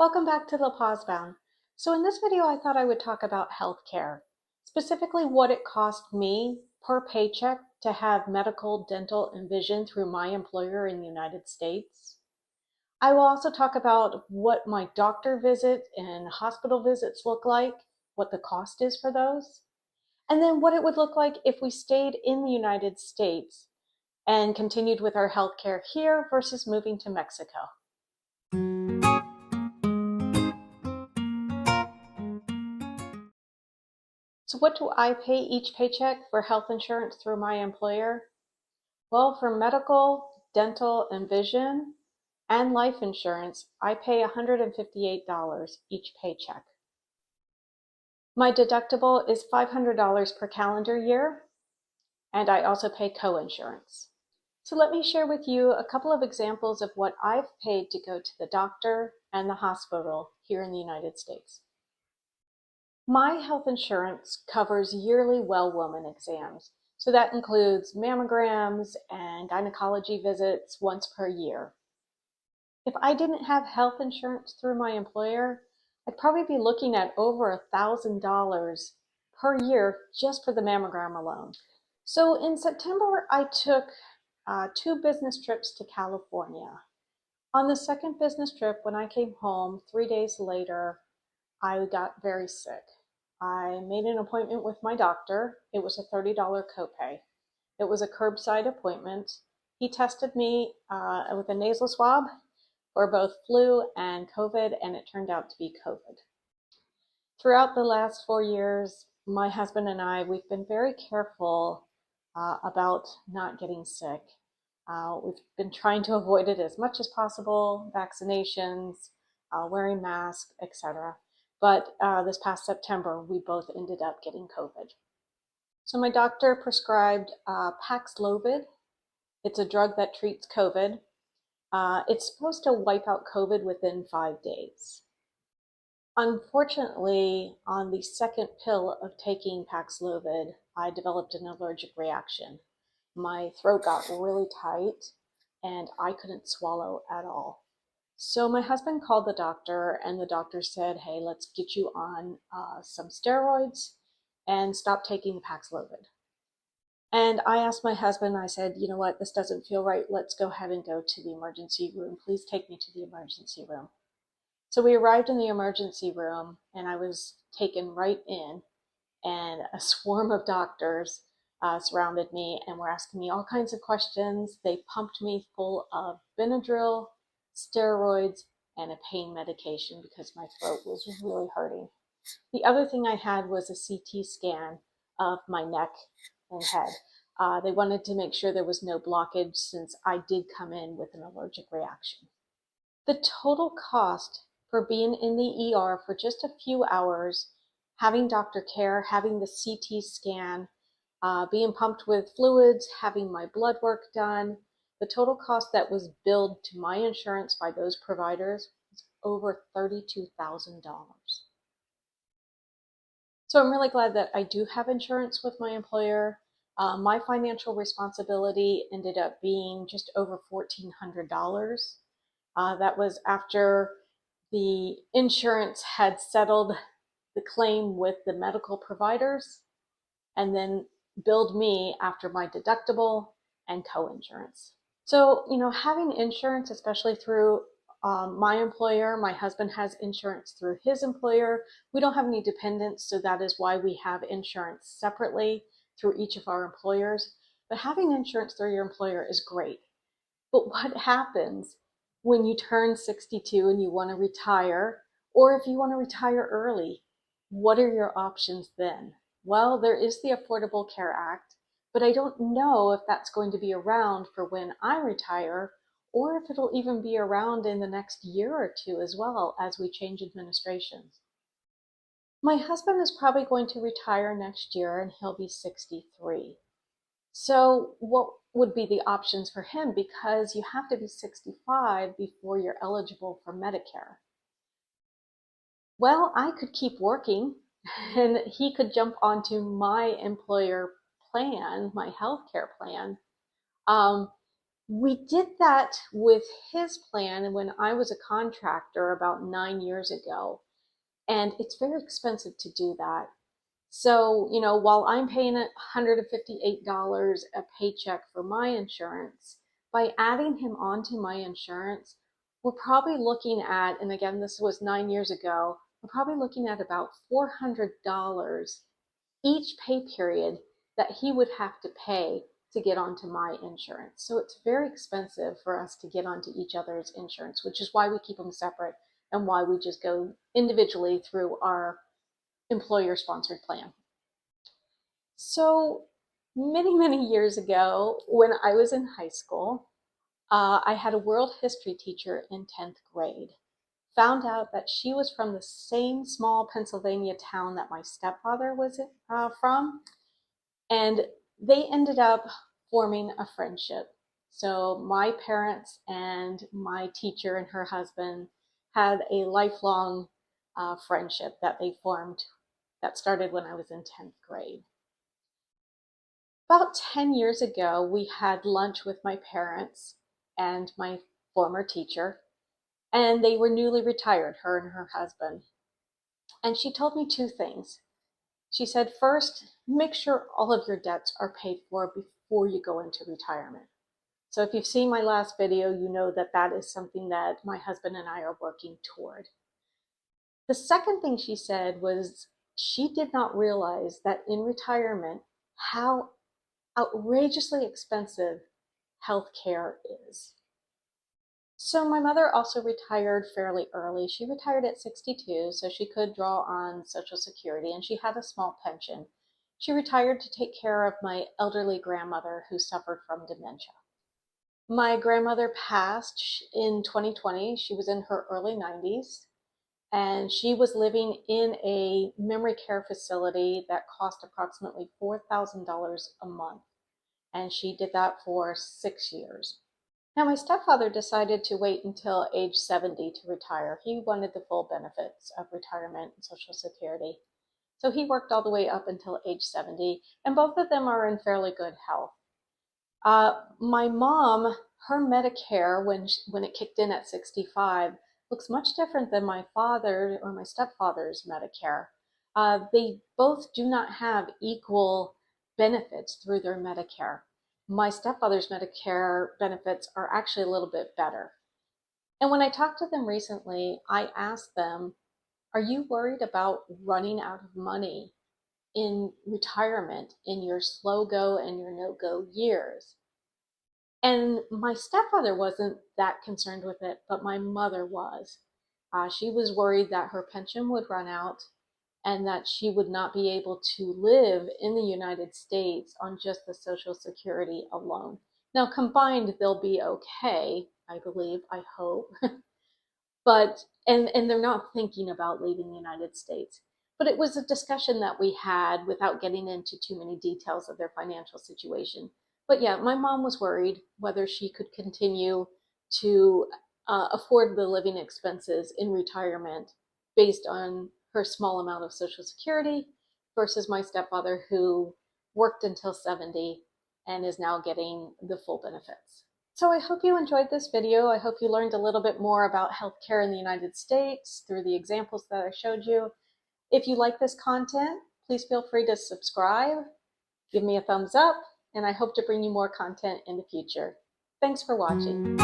Welcome back to La Paz Bound. So in this video, I thought I would talk about healthcare, specifically what it cost me per paycheck to have medical, dental, and vision through my employer in the United States. I will also talk about what my doctor visit and hospital visits look like, what the cost is for those, and then what it would look like if we stayed in the United States and continued with our healthcare here versus moving to Mexico. So what do I pay each paycheck for health insurance through my employer? Well, for medical, dental, and vision, and life insurance, I pay $158 each paycheck. My deductible is $500 per calendar year, and I also pay co-insurance. So let me share with you a couple of examples of what I've paid to go to the doctor and the hospital here in the United States. My health insurance covers yearly well woman exams. So that includes mammograms and gynecology visits once per year. If I didn't have health insurance through my employer, I'd probably be looking at over $1,000 per year just for the mammogram alone. So in September, I took 2 business trips to California. On the second business trip, when I came home 3 days later, I got very sick. I made an appointment with my doctor. It was a $30 copay. It was a curbside appointment. He tested me with a nasal swab for both flu and COVID, and it turned out to be COVID. Throughout the last 4 years, my husband and we've been very careful about not getting sick. We've been trying to avoid it as much as possible, vaccinations, wearing masks, etc. But this past September, we both ended up getting COVID. So my doctor prescribed Paxlovid. It's a drug that treats COVID. It's supposed to wipe out COVID within 5 days. Unfortunately, on the second pill of taking Paxlovid, I developed an allergic reaction. My throat got really tight and I couldn't swallow at all. So my husband called the doctor and the doctor said, hey, let's get you on some steroids and stop taking the Paxlovid. And I asked my husband, I said, you know what, this doesn't feel right. Let's go ahead and go to the emergency room. Please take me to the emergency room. So we arrived in the emergency room and I was taken right in, and a swarm of doctors surrounded me and were asking me all kinds of questions. They pumped me full of Benadryl, steroids, and a pain medication because my throat was really hurting. The other thing I had was a CT scan of my neck and head. They wanted to make sure there was no blockage since I did come in with an allergic reaction. The total cost for being in the ER for just a few hours, having doctor care, having the CT scan, being pumped with fluids, having my blood work done, the total cost that was billed to my insurance by those providers was over $32,000. So I'm really glad that I do have insurance with my employer. My financial responsibility ended up being just over $1,400. That was after the insurance had settled the claim with the medical providers and then billed me after my deductible and co-insurance. So, having insurance, especially through my employer, my husband has insurance through his employer. We don't have any dependents, so that is why we have insurance separately through each of our employers. But having insurance through your employer is great. But what happens when you turn 62 and you want to retire, or if you want to retire early? What are your options then? Well, there is the Affordable Care Act, but I don't know if that's going to be around for when I retire, or if it'll even be around in the next year or two as well as we change administrations. My husband is probably going to retire next year and he'll be 63. So what would be the options for him? Because you have to be 65 before you're eligible for Medicare. Well, I could keep working and he could jump onto my employer plan, my healthcare plan. We did that with his plan when I was a contractor about 9 years ago, and it's very expensive to do that. So, while I'm paying $158 a paycheck for my insurance, by adding him onto my insurance, we're probably looking at, and again, this was 9 years ago, we're probably looking at about $400 each pay period that he would have to pay to get onto my insurance. So it's very expensive for us to get onto each other's insurance, which is why we keep them separate and why we just go individually through our employer sponsored plan. So many, many years ago, when I was in high school, I had a world history teacher in 10th grade. Found out that she was from the same small Pennsylvania town that my stepfather was from, and they ended up forming a friendship. So my parents and my teacher and her husband had a lifelong friendship that they formed that started when I was in 10th grade. About 10 years ago, we had lunch with my parents and my former teacher, and they were newly retired, her and her husband. And she told me two things. She said, first, make sure all of your debts are paid for before you go into retirement. So if you've seen my last video, you know that that is something that my husband and I are working toward. The second thing she said was she did not realize that in retirement, how outrageously expensive healthcare is. So my mother also retired fairly early. She retired at 62, so she could draw on Social Security, and she had a small pension. She retired to take care of my elderly grandmother who suffered from dementia. My grandmother passed in 2020. She was in her early 90s, and she was living in a memory care facility that cost approximately $4,000 a month, and she did that for 6 years. Now, my stepfather decided to wait until age 70 to retire. He wanted the full benefits of retirement and Social Security. So he worked all the way up until age 70, and both of them are in fairly good health. My mom, her Medicare, when it kicked in at 65, looks much different than my father or my stepfather's Medicare. They both do not have equal benefits through their Medicare. My stepfather's Medicare benefits are actually a little bit better. And when I talked to them recently, I asked them, are you worried about running out of money in retirement in your slow go and your no go years? And my stepfather wasn't that concerned with it, but my mother was. She was worried that her pension would run out and that she would not be able to live in the United States on just the Social Security alone. Now, combined, they'll be okay, I believe, I hope. And they're not thinking about leaving the United States. But it was a discussion that we had without getting into too many details of their financial situation. But yeah, my mom was worried whether she could continue to afford the living expenses in retirement based on her small amount of Social Security versus my stepfather who worked until 70 and is now getting the full benefits. So I hope you enjoyed this video. I hope you learned a little bit more about healthcare in the United States through the examples that I showed you. If you like this content, please feel free to subscribe, give me a thumbs up, and I hope to bring you more content in the future. Thanks for watching.